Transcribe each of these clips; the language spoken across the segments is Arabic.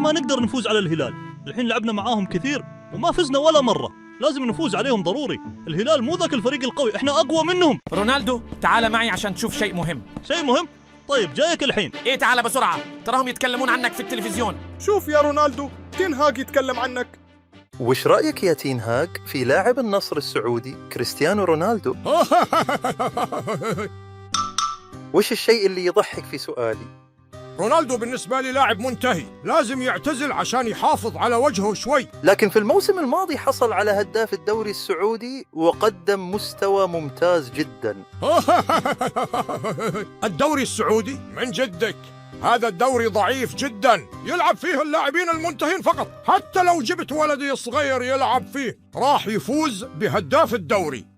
ما نقدر نفوز على الهلال. الحين لعبنا معاهم كثير وما فزنا ولا مرة، لازم نفوز عليهم ضروري. الهلال مو ذاك الفريق القوي، احنا أقوى منهم. رونالدو تعال معي عشان تشوف شيء مهم. شيء مهم؟ طيب جايك الحين. ايه تعال بسرعة، تراهم يتكلمون عنك في التلفزيون. شوف يا رونالدو، تين هاج يتكلم عنك. وش رأيك يا تين هاج في لاعب النصر السعودي كريستيانو رونالدو؟ وش الشيء اللي يضحك في سؤالي؟ رونالدو بالنسبة لي لاعب منتهي، لازم يعتزل عشان يحافظ على وجهه شوي. لكن في الموسم الماضي حصل على هداف الدوري السعودي وقدم مستوى ممتاز جدا. الدوري السعودي من جدك، هذا الدوري ضعيف جدا، يلعب فيه اللاعبين المنتهين فقط. حتى لو جبت ولدي الصغير يلعب فيه راح يفوز بهداف الدوري.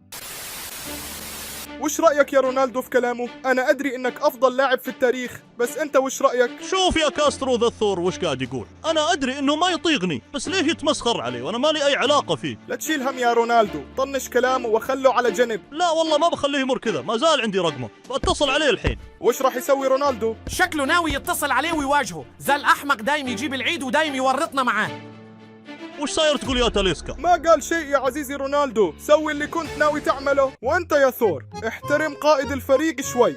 وش رأيك يا رونالدو في كلامه؟ أنا أدري إنك أفضل لاعب في التاريخ، بس أنت وش رأيك؟ شوف يا كاسترو ذا الثور وش قاعد يقول. أنا أدري إنه ما يطيقني، بس ليه يتمسخر علي وأنا ما لي أي علاقة فيه؟ لا تشيل هم يا رونالدو، طنش كلامه وخله على جنب. لا والله ما بخليه يمر كذا، ما زال عندي رقمه، بتصل عليه الحين. وش راح يسوي رونالدو؟ شكله ناوي يتصل عليه ويواجهه، زي الأحمق دايم يجيب العيد ودايم يورطنا معاه. وش صاير تقول يا تاليسكا؟ ما قال شيء يا عزيزي رونالدو، سوي اللي كنت ناوي تعمله. وأنت يا ثور احترم قائد الفريق شوي.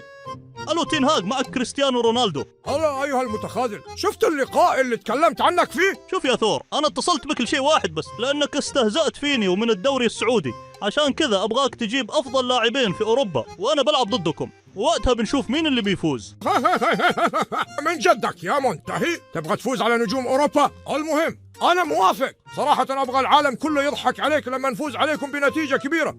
ألو تين هاج، معك كريستيانو رونالدو. هلا أيها المتخاذل، شفت اللقاء اللي تكلمت عنك فيه؟ شوف يا ثور، أنا اتصلت بك لشيء واحد بس، لأنك استهزأت فيني ومن الدوري السعودي، عشان كذا أبغاك تجيب أفضل لاعبين في أوروبا وأنا بلعب ضدكم، ووقتها بنشوف مين اللي بيفوز. من جدك يا منتهي، تبغى تفوز على نجوم أوروبا؟ المهم أنا موافق، صراحة أبغى العالم كله يضحك عليك لما نفوز عليكم بنتيجة كبيرة.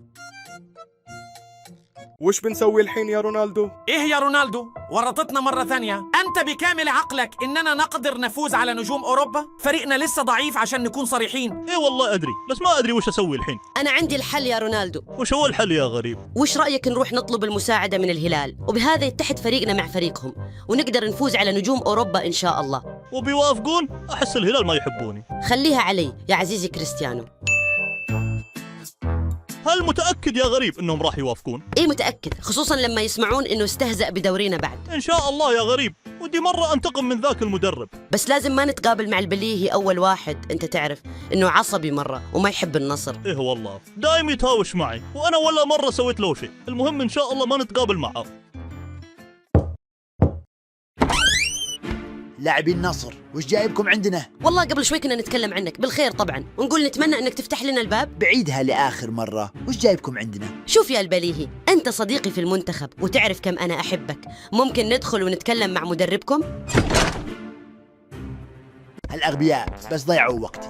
وش بنسوي الحين يا رونالدو؟ ايه يا رونالدو، ورطتنا مرة ثانية. انت بكامل عقلك اننا نقدر نفوز على نجوم اوروبا؟ فريقنا لسه ضعيف عشان نكون صريحين. إيه والله أدري، بس ما أدري وش أسوي الحين. أنا عندي الحل يا رونالدو. وش هو الحل يا غريب؟ وش رأيك نروح نطلب المساعدة من الهلال، وبهذا يتحد فريقنا مع فريقهم، ونقدر نفوز على نجوم أوروبا إن شاء الله. وبيوافقون؟ أحس الهلال ما يحبوني. خليها علي يا عزيزي كريستيانو. هل متأكد يا غريب إنهم راح يوافقون؟ إيه متأكد، خصوصاً لما يسمعون إنه استهزأ بدورينا بعد. إن شاء الله يا غريب، ودي مرة أنتقم من ذاك المدرب. بس لازم ما نتقابل مع البليهي أول واحد، أنت تعرف إنه عصبي مرة وما يحب النصر. إيه والله دايم يتهاوش معي، وأنا ولا مرة سويت له شيء. المهم إن شاء الله ما نتقابل معه. لاعبي النصر، وش جايبكم عندنا؟ والله قبل شوي كنا نتكلم عنك بالخير طبعا، ونقول نتمنى انك تفتح لنا الباب. بعيدها لآخر مرة، وش جايبكم عندنا؟ شوف يا البليهي، انت صديقي في المنتخب وتعرف كم انا احبك، ممكن ندخل ونتكلم مع مدربكم؟ هالأغبياء بس ضيعوا وقتي.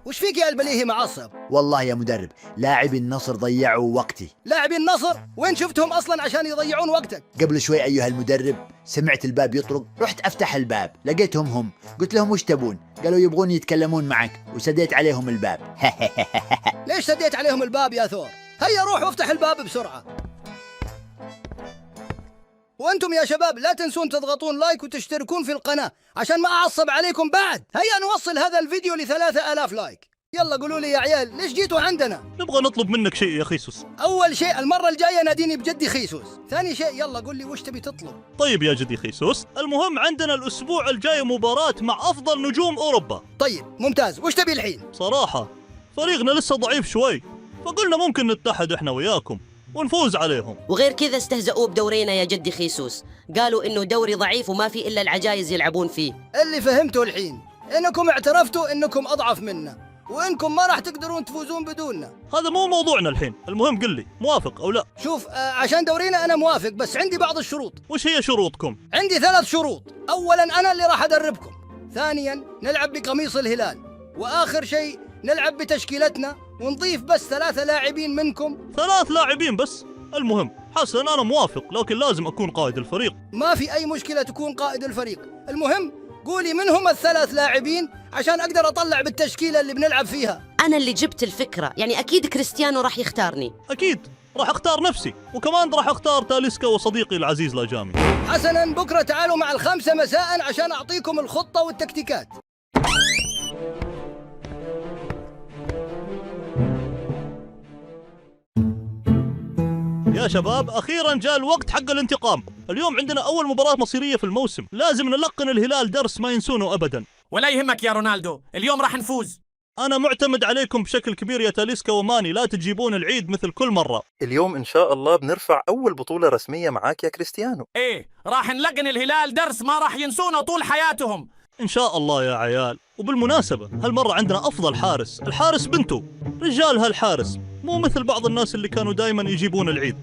وش فيك يا البليهي معصب؟ والله يا مدرب، لاعبي النصر ضيعوا وقتي. لاعبي النصر؟ وين شفتهم أصلا عشان يضيعون وقتك؟ قبل شوي أيها المدرب سمعت الباب يطرق، رحت أفتح الباب لقيتهم هم. قلت لهم وش تبون؟ قالوا يبغون يتكلمون معك، وسديت عليهم الباب. ليش سديت عليهم الباب يا ثور؟ هيا روح وافتح الباب بسرعة. وأنتم يا شباب لا تنسون تضغطون لايك وتشتركون في القناة عشان ما أعصب عليكم بعد. هيا نوصل هذا الفيديو ل3000 لايك. يلا قولوا لي يا عيال، ليش جيتوا عندنا؟ نبغى نطلب منك شيء يا خيسوس. أول شيء المرة الجاية ناديني بجدي خيسوس. ثاني شيء يلا قول لي وش تبي تطلب. طيب يا جدي خيسوس، المهم عندنا الأسبوع الجاي مباراة مع أفضل نجوم أوروبا. طيب ممتاز، وش تبي الحين؟ صراحة فريقنا لسه ضعيف شوي، فقلنا ممكن نتحد إحنا وياكم ونفوز عليهم. وغير كذا استهزأوا بدورينا يا جدي خيسوس، قالوا انه دوري ضعيف وما في الا العجايز يلعبون فيه. اللي فهمته الحين انكم اعترفتوا انكم اضعف منا، وانكم ما راح تقدرون تفوزون بدوننا. هذا مو موضوعنا الحين، المهم قل لي موافق او لا. شوف عشان دورينا انا موافق، بس عندي بعض الشروط. وش هي شروطكم؟ عندي 3 شروط. اولا انا اللي راح ادربكم، ثانيا نلعب بقميص الهلال، واخر شيء نلعب بتشكيلتنا ونضيف بس 3 لاعبين منكم. 3 لاعبين بس؟ المهم حسن انا موافق، لكن لازم اكون قائد الفريق. ما في اي مشكلة تكون قائد الفريق، المهم قولي من هم ال3 لاعبين عشان اقدر اطلع بالتشكيلة اللي بنلعب فيها. انا اللي جبت الفكرة، يعني اكيد كريستيانو راح يختارني. اكيد راح اختار نفسي، وكمان راح اختار تاليسكا وصديقي العزيز لاجامي. حسنا، بكرة تعالوا مع 5 مساء عشان اعطيكم الخطة والتكتيكات. يا شباب أخيرا جاء الوقت حق الانتقام. اليوم عندنا أول مباراة مصيرية في الموسم، لازم نلقن الهلال درس ما ينسونه أبدا. ولا يهمك يا رونالدو، اليوم راح نفوز. أنا معتمد عليكم بشكل كبير يا تاليسكا وماني، لا تجيبون العيد مثل كل مرة. اليوم إن شاء الله بنرفع أول بطولة رسمية معاك يا كريستيانو. ايه، راح نلقن الهلال درس ما راح ينسونه طول حياتهم إن شاء الله يا عيال. وبالمناسبة هالمرة عندنا أفضل حارس، الحارس بنتو، رجال هالحارس، مو مثل بعض الناس اللي كانوا دايما يجيبون العيد.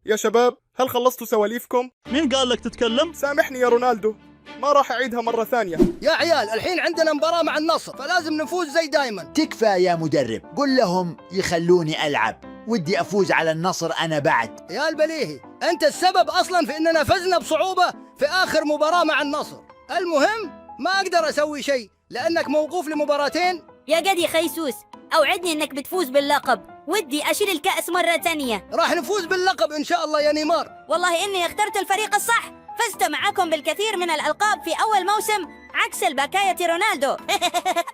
يا شباب، هل خلصتوا سواليفكم؟ مين قال لك تتكلم؟ سامحني يا رونالدو، ما راح أعيدها مرة ثانية. يا عيال الحين عندنا مباراة مع النصر، فلازم نفوز زي دايما. تكفى يا مدرب، قل لهم يخلوني ألعب، ودي أفوز على النصر أنا بعد. يا البليهي، أنت السبب أصلا في أننا فزنا بصعوبة في آخر مباراة مع النصر. المهم ما أقدر أسوي شيء لأنك موقوف لمباراتين. يا قدي خيسوس، أوعدني أنك بتفوز باللقب، ودي أشيل الكأس مرة تانية. راح نفوز باللقب إن شاء الله يا نيمار. والله إني اخترت الفريق الصح، فزت معكم بالكثير من الألقاب في أول موسم عكس البكاية رونالدو.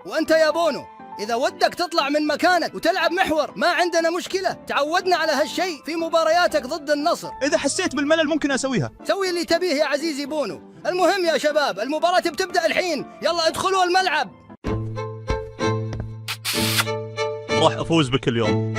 وأنت يا بونو، إذا ودك تطلع من مكانك وتلعب محور ما عندنا مشكلة، تعودنا على هالشيء في مبارياتك ضد النصر. إذا حسيت بالملل ممكن أسويها. سوي اللي تبيه يا عزيزي بونو. المهم يا شباب، المباراة بتبدأ الحين، يلا ادخلوا الملعب. راح أفوز بك اليوم.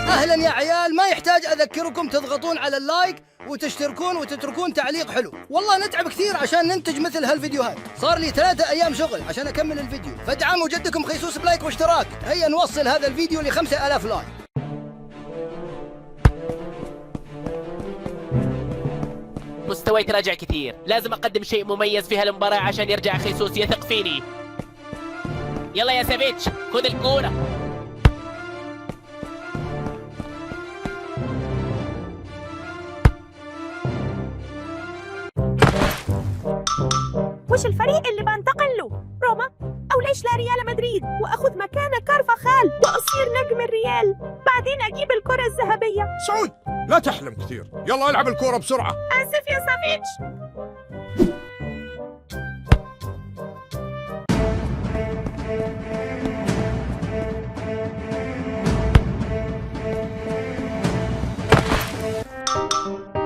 أهلا يا عيال، ما يحتاج أذكركم تضغطون على اللايك وتشتركون وتتركون تعليق حلو. والله نتعب كثير عشان ننتج مثل هالفيديوهات، صار لي 3 أيام شغل عشان أكمل الفيديو، فادعموا جدكم خيسوس بلايك واشتراك. هيا نوصل هذا الفيديو ل5000 لايك. مستواي تراجع كثير، لازم أقدم شيء مميز في هالمباراة عشان يرجع خيسوس يثق فيني. يلا يا سافيتش، خذ الكورة. وش الفريق اللي بنتقل له؟ روما؟ أو ليش لا ريال مدريد وأخذ مكانه كارفاخال وأصير نجم الريال، بعدين أجيب الكرة الذهبية. سعود، لا تحلم كثير، يلا العب الكورة بسرعة. آسف يا سافيتش.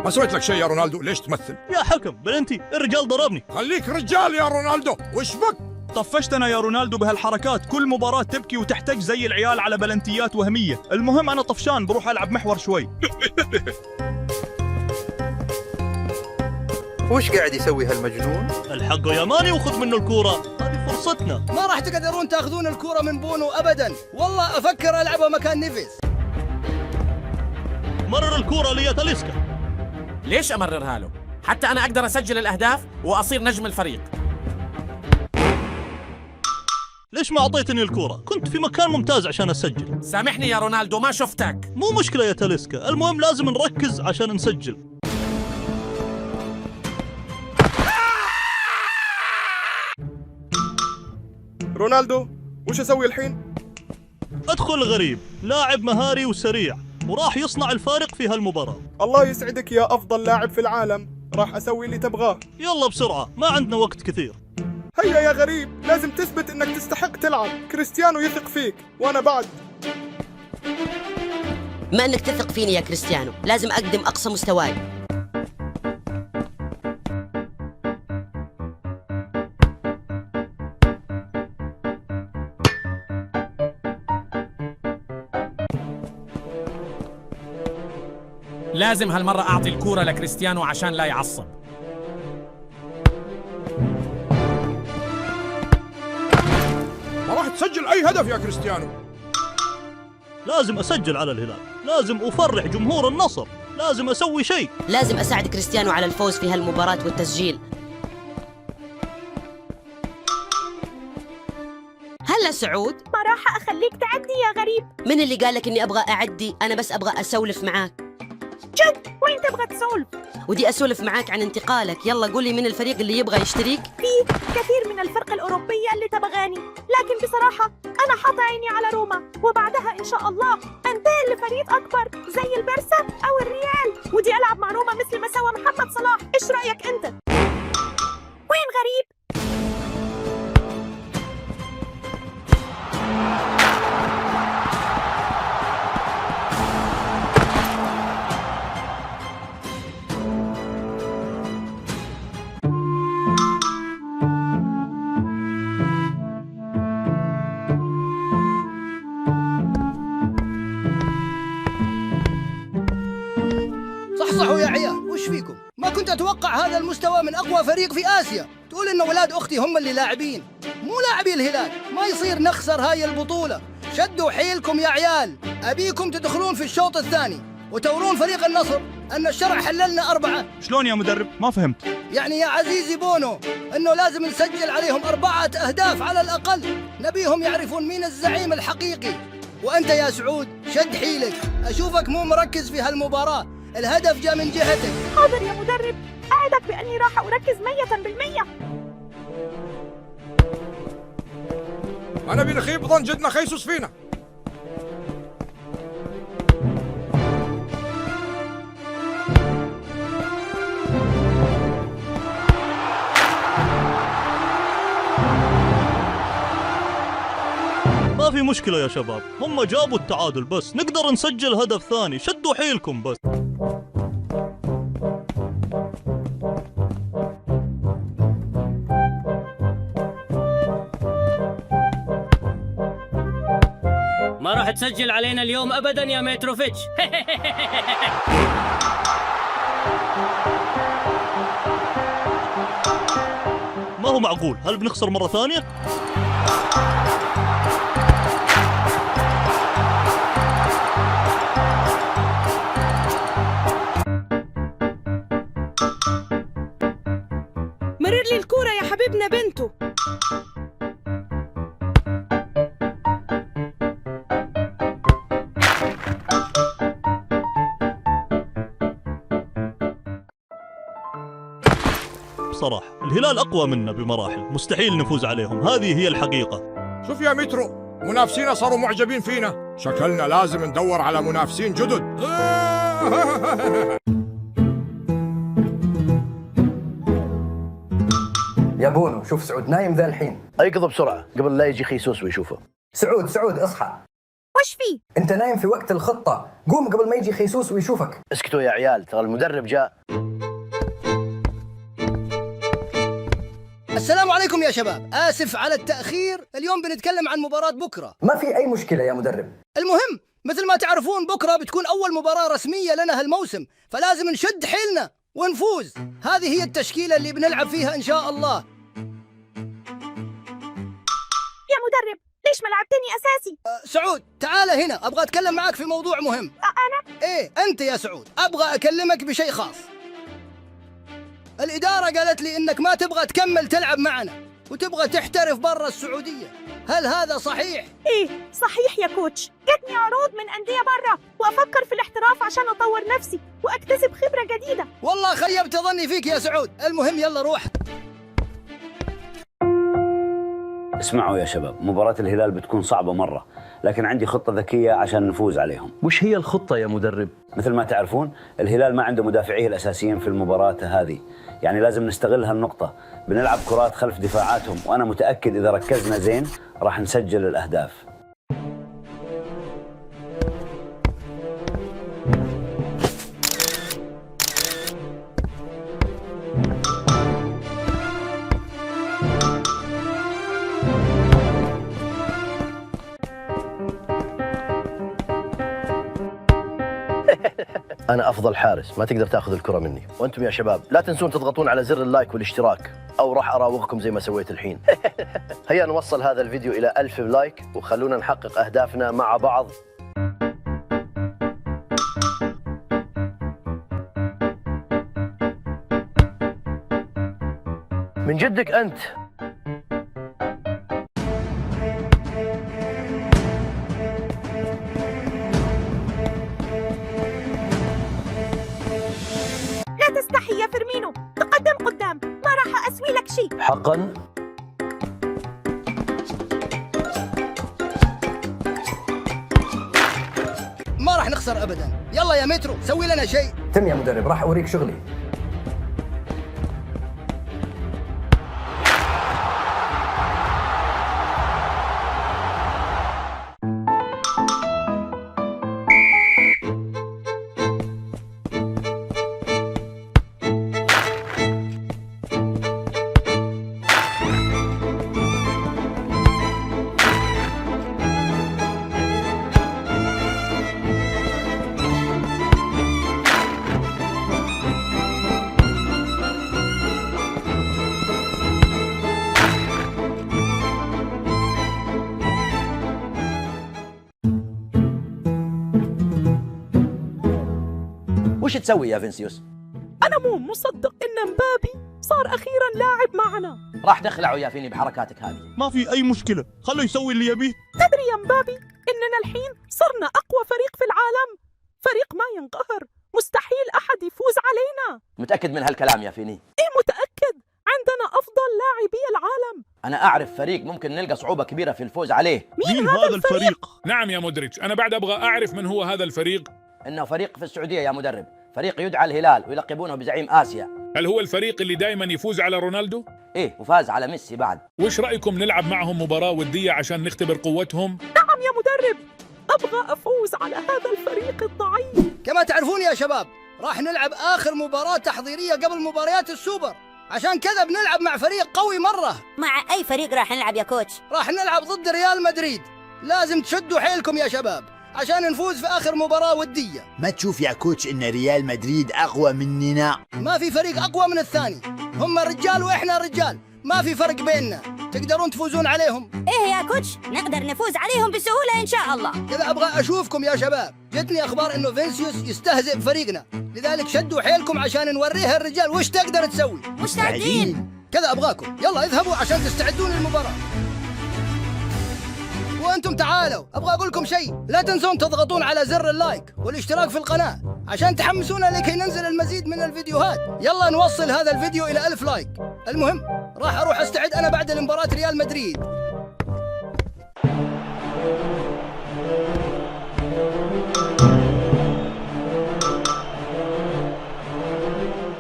ما سويت لك شيء يا رونالدو، ليش تمثل؟ يا حكم بلنتي، الرجال ضربني. خليك رجال يا رونالدو، وش بك؟ طفشتنا يا رونالدو بهالحركات، كل مباراة تبكي وتحتج زي العيال على بلنتيات وهمية. المهم أنا طفشان، بروح ألعب محور شوي. وش قاعد يسوي هالمجنون؟ الحقه يا ماني وخذ منه الكورة، هذه فرصتنا. ما راح تقدرون تاخذون الكرة من بونو أبدا، والله أفكر ألعبها مكان نيفيز. مرر الكورة لي يا تاليسكا. ليش أمررها له؟ حتى أنا أقدر أسجل الأهداف وأصير نجم الفريق. ليش ما أعطيتني الكورة؟ كنت في مكان ممتاز عشان أسجل. سامحني يا رونالدو، ما شفتك. مو مشكلة يا تاليسكا، المهم لازم نركز عشان نسجل. رونالدو، وش أسوي الحين؟ أدخل غريب، لاعب مهاري وسريع وراح يصنع الفارق في هالمباراة. الله يسعدك يا أفضل لاعب في العالم، راح أسوي اللي تبغاه. يلا بسرعة، ما عندنا وقت كثير. هيا يا غريب، لازم تثبت إنك تستحق تلعب، كريستيانو يثق فيك وأنا بعد. ما أنك تثق فيني يا كريستيانو، لازم أقدم أقصى مستواي. لازم هالمرة أعطي الكورة لكريستيانو عشان لا يعصب. ما راح تسجل أي هدف يا كريستيانو. لازم أسجل على الهلال، لازم أفرح جمهور النصر، لازم أسوي شيء. لازم أساعد كريستيانو على الفوز في هالمباراة والتسجيل. هلا سعود، ما راح أخليك تعدي يا غريب. من اللي قال لك إني أبغى أعدي؟ أنا بس أبغى أسولف معاك. جد؟ وين تبغى تسولف؟ ودي أسولف معاك عن انتقالك. يلا قولي من الفريق اللي يبغى يشتريك؟ في كثير من الفرق الأوروبية اللي تبغاني، لكن بصراحة أنا حاطة عيني على روما، وبعدها إن شاء الله أنتقل لفريق أكبر زي البرسا أو الريال، ودي ألعب مع روما مثل ما سوى محمد صلاح. إيش رأيك أنت؟ وين غريب؟ صحصحوا يا عيال، وش فيكم؟ ما كنت أتوقع هذا المستوى من أقوى فريق في آسيا. تقول إن ولاد أختي هم اللي لاعبين، مو لاعبي الهلال. ما يصير نخسر هاي البطولة. شدوا حيلكم يا عيال، أبيكم تدخلون في الشوط الثاني وتورون فريق النصر أن الشرع حللنا 4. شلون يا مدرب؟ ما فهمت. يعني يا عزيزي بونو إنه لازم نسجل عليهم 4 أهداف على الأقل. نبيهم يعرفون مين الزعيم الحقيقي. وأنت يا سعود شد حيلك، أشوفك مو مركز في هالمباراة. الهدف جاء من جهتك. حاضر يا مدرب، أعدك بأني راح أركز 100%. أنا بنخيب ظن جدنا خيسوس فينا. ما في مشكلة يا شباب، هم جابوا التعادل بس نقدر نسجل هدف ثاني. شدوا حيلكم بس. ما راح تسجل علينا اليوم أبدا يا متروفيتش. ما هو معقول، هل بنخسر مرة ثانية؟ مرر لي الكورة يا حبيبنا بنتو. بصراحة الهلال أقوى منا بمراحل، مستحيل نفوز عليهم، هذه هي الحقيقة. شوف يا مترو، منافسينا صاروا معجبين فينا. شكلنا لازم ندور على منافسين جدد. يا بونو شوف سعود نايم ذا الحين. ايقظ بسرعة قبل لا يجي خيسوس ويشوفه. سعود اصحى. وش فيه؟ انت نايم في وقت الخطة، قوم قبل ما يجي خيسوس ويشوفك. اسكتوا يا عيال، ترى المدرب جاء. السلام عليكم يا شباب، آسف على التأخير. اليوم بنتكلم عن مباراة بكرة. ما في أي مشكلة يا مدرب. المهم مثل ما تعرفون بكرة بتكون أول مباراة رسمية لنا هالموسم، فلازم نشد حيلنا ونفوز. هذه هي التشكيلة اللي بنلعب فيها إن شاء الله. يا مدرب ليش ما لعبتني أساسي؟ سعود تعال هنا، أبغى أتكلم معك في موضوع مهم. أنا؟ إيه أنت يا سعود، أبغى أكلمك بشيء خاص. الإدارة قالت لي إنك ما تبغى تكمل تلعب معنا وتبغى تحترف برا السعودية، هل هذا صحيح؟ إيه صحيح يا كوتش، جتني عروض من أندية برا وأفكر في الاحتراف عشان أطور نفسي وأكتسب خبرة جديدة. والله خيبت ظني فيك يا سعود. المهم يلا روح. اسمعوا يا شباب، مباراة الهلال بتكون صعبة مرة، لكن عندي خطة ذكية عشان نفوز عليهم. وش هي الخطة يا مدرب؟ مثل ما تعرفون الهلال ما عنده مدافعيه الأساسيين في المباراة هذه، يعني لازم نستغل هالنقطة. بنلعب كرات خلف دفاعاتهم، وأنا متأكد إذا ركزنا زين راح نسجل الأهداف. أنا أفضل حارس، ما تقدر تأخذ الكرة مني. وأنتم يا شباب لا تنسون تضغطون على زر اللايك والاشتراك، أو راح أراوغكم زي ما سويت الحين. هيا نوصل هذا الفيديو إلى 1000 لايك وخلونا نحقق أهدافنا مع بعض. من جدك أنت. لا تستحي يا فيرمينو، تقدم قدام، ما راح أسوي لك شيء. حقا؟ ما راح نخسر أبدا. يلا يا مترو سوي لنا شيء. تم يا مدرب، راح أوريك شغلي. وش تسوي يا فينسيوس؟ أنا مو مصدق إن مبابي صار أخيرا لاعب معنا. راح تخلعوا يا فيني بحركاتك هذه. ما في أي مشكلة، خلوا يسوي اللي يبيه. تدري يا مبابي إننا الحين صرنا أقوى فريق في العالم، فريق ما ينقهر، مستحيل أحد يفوز علينا. متأكد من هالكلام يا فيني؟ إيه متأكد، عندنا أفضل لاعبي العالم. أنا أعرف فريق ممكن نلقى صعوبة كبيرة في الفوز عليه. مين هذا الفريق؟ نعم يا مدرج، أنا بعد أبغى أعرف من هو هذا الفريق. إنه فريق في السعودية يا مدرب، فريق يدعى الهلال ويلقبونه بزعيم آسيا. هل هو الفريق اللي دائما يفوز على رونالدو؟ إيه، وفاز على ميسي بعد. وش رأيكم نلعب معهم مباراة ودية عشان نختبر قوتهم؟ نعم يا مدرب، أبغى أفوز على هذا الفريق الضعيف. كما تعرفون يا شباب، راح نلعب آخر مباراة تحضيرية قبل مباريات السوبر، عشان كذا بنلعب مع فريق قوي مرة. مع أي فريق راح نلعب يا كوتش؟ راح نلعب ضد ريال مدريد. لازم تشدوا حيلكم يا شباب عشان نفوز في آخر مباراة ودية. ما تشوف يا كوتش إن ريال مدريد أقوى مننا؟ ما في فريق أقوى من الثاني، هم رجال وإحنا رجال، ما في فرق بيننا، تقدرون تفوزون عليهم. إيه يا كوتش، نقدر نفوز عليهم بسهولة إن شاء الله. كذا أبغى أشوفكم يا شباب، جتني أخبار إنه فينسيوس يستهزئ بفريقنا، لذلك شدوا حيلكم عشان نوريها الرجال وش تقدر تسوي. مستعدين. كذا أبغاكم، يلا اذهبوا عشان تستعدون للمباراة. وأنتم تعالوا، أبغى أقول لكم شيء، لا تنسون تضغطون على زر اللايك والاشتراك في القناة عشان تحمسونا لكي ننزل المزيد من الفيديوهات. يلا نوصل هذا الفيديو إلى 1000 لايك. المهم راح أروح أستعد أنا بعد المباراة ريال مدريد.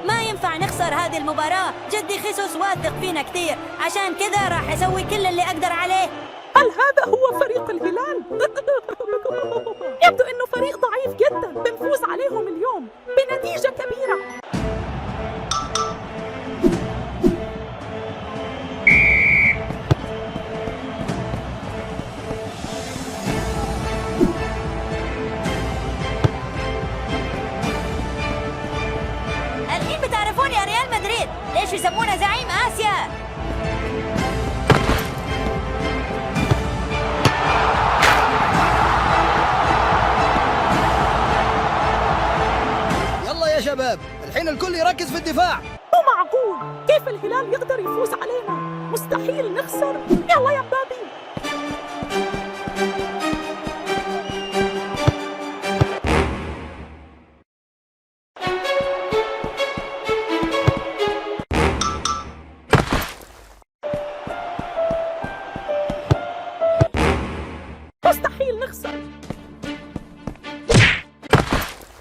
ما ينفع نخسر هذه المباراة، جدي خيسوس واثق فينا كثير، عشان كذا راح أسوي كل اللي أقدر عليه. هل هذا هو فريق الهلال؟ يبدو إنه فريق ضعيف جدا، بنفوز عليهم اليوم بنتيجة كبيرة. الحين بتعرفون يا ريال مدريد ليش يسمونه زعيم آسيا؟ يلا يا شباب، الحين الكل يركز في الدفاع. مو معقول، كيف الهلال يقدر يفوز علينا؟ مستحيل نخسر. يلا يا مبابي. مستحيل نخسر.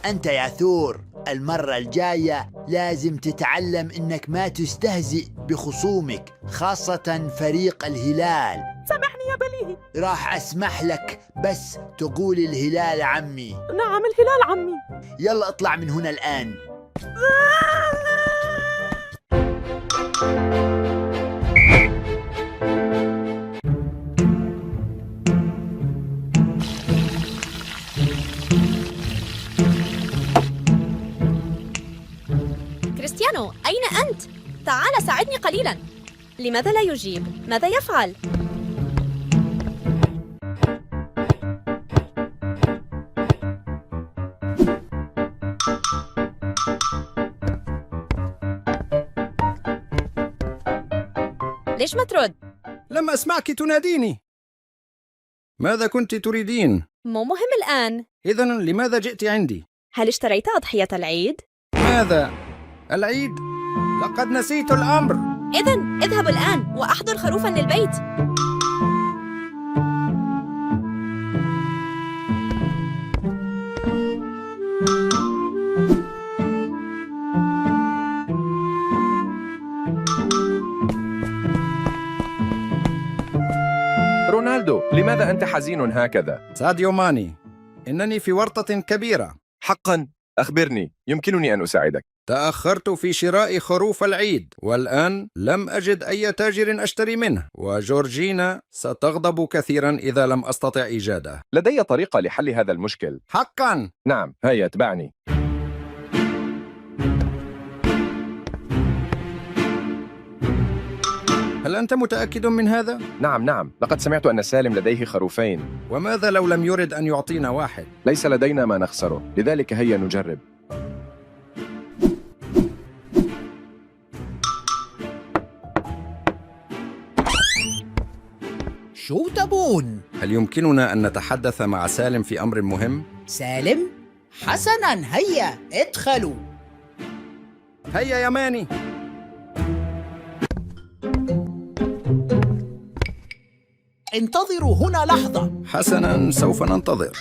أنت يا ثور، المرة الجاية لازم تتعلم إنك ما تستهزئ بخصومك، خاصة فريق الهلال. سامحني يا بليهي. راح أسمح لك، بس تقول الهلال عمي. نعم الهلال عمي. يلا اطلع من هنا الآن. كريستيانو، أين أنت؟ تعال ساعدني قليلاً. لماذا لا يجيب؟ ماذا يفعل؟ ليش ما ترد؟ لم أسمعك تناديني. ماذا كنت تريدين؟ مو مهم الآن. إذن لماذا جئت عندي؟ هل اشتريت أضحية العيد؟ ماذا؟ العيد؟ لقد نسيت الأمر. إذن اذهب الآن وأحضر خروفاً للبيت. رونالدو، لماذا أنت حزين هكذا؟ ساديو ماني، إنني في ورطة كبيرة. حقاً؟ أخبرني، يمكنني أن أساعدك. تأخرت في شراء خروف العيد، والآن لم أجد أي تاجر أشتري منه، وجورجينا ستغضب كثيراً إذا لم أستطع إيجاده. لدي طريقة لحل هذا المشكل. حقاً؟ نعم، هيا اتبعني. هل أنت متأكد من هذا؟ نعم، لقد سمعت أن سالم لديه خروفين. وماذا لو لم يرد أن يعطينا واحد؟ ليس لدينا ما نخسره، لذلك هيا نجرب. شو تبون؟ هل يمكننا أن نتحدث مع سالم في أمر مهم؟ سالم؟ حسناً، هيا ادخلوا. هيا يا ماني. انتظروا هنا لحظة. حسناً، سوف ننتظر.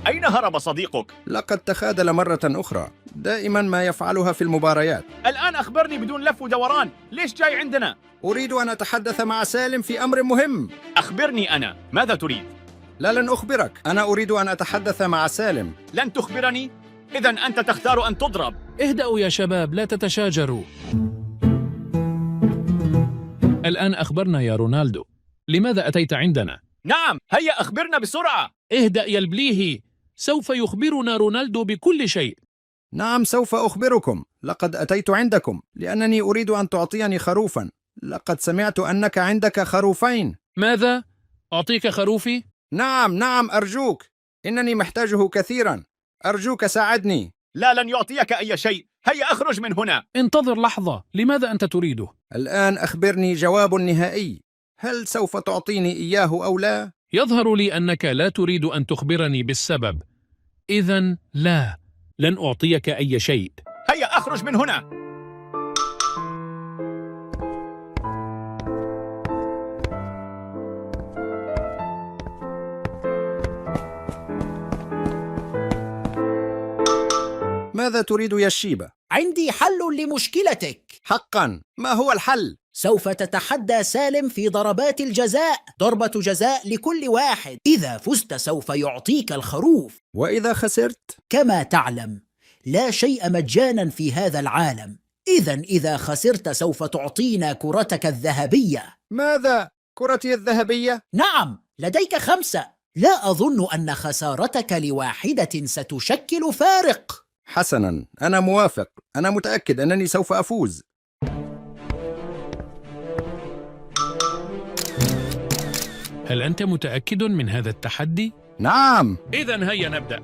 أين هرب صديقك؟ لقد تخاذل مرة أخرى، دائما ما يفعلها في المباريات. الآن أخبرني بدون لف ودوران، ليش جاي عندنا؟ أريد أن أتحدث مع سالم في أمر مهم. أخبرني أنا، ماذا تريد؟ لا، لن أخبرك، أنا أريد أن أتحدث مع سالم. لن تخبرني؟ إذا أنت تختار أن تضرب. اهدأوا يا شباب، لا تتشاجروا. الآن أخبرنا يا رونالدو، لماذا أتيت عندنا؟ نعم، هيا أخبرنا بسرعة. اهدأ يا البليهي، سوف يخبرنا رونالدو بكل شيء. نعم، سوف أخبركم. لقد أتيت عندكم لأنني أريد أن تعطيني خروفا. لقد سمعت أنك عندك خروفين. ماذا؟ أعطيك خروفي؟ نعم، أرجوك، إنني محتاجه كثيرا. أرجوك ساعدني. لا، لن يعطيك أي شيء. هيا أخرج من هنا. انتظر لحظة، لماذا أنت تريده؟ الآن أخبرني جواب نهائي، هل سوف تعطيني إياه أو لا؟ يظهر لي أنك لا تريد أن تخبرني بالسبب. إذن لا، لن أعطيك أي شيء. هيا أخرج من هنا. ماذا تريد يا الشيبة؟ عندي حل لمشكلتك. حقا، ما هو الحل؟ سوف تتحدى سالم في ضربات الجزاء، ضربة جزاء لكل واحد. إذا فزت سوف يعطيك الخروف، وإذا خسرت؟ كما تعلم لا شيء مجانا في هذا العالم. إذا خسرت سوف تعطينا كرتك الذهبية. ماذا؟ كرتي الذهبية؟ نعم، لديك 5. لا أظن أن خسارتك لواحدة ستشكل فارق. حسنا، أنا موافق. أنا متأكد أنني سوف أفوز. هل أنت متأكد من هذا التحدي؟ نعم. إذن هيا نبدأ.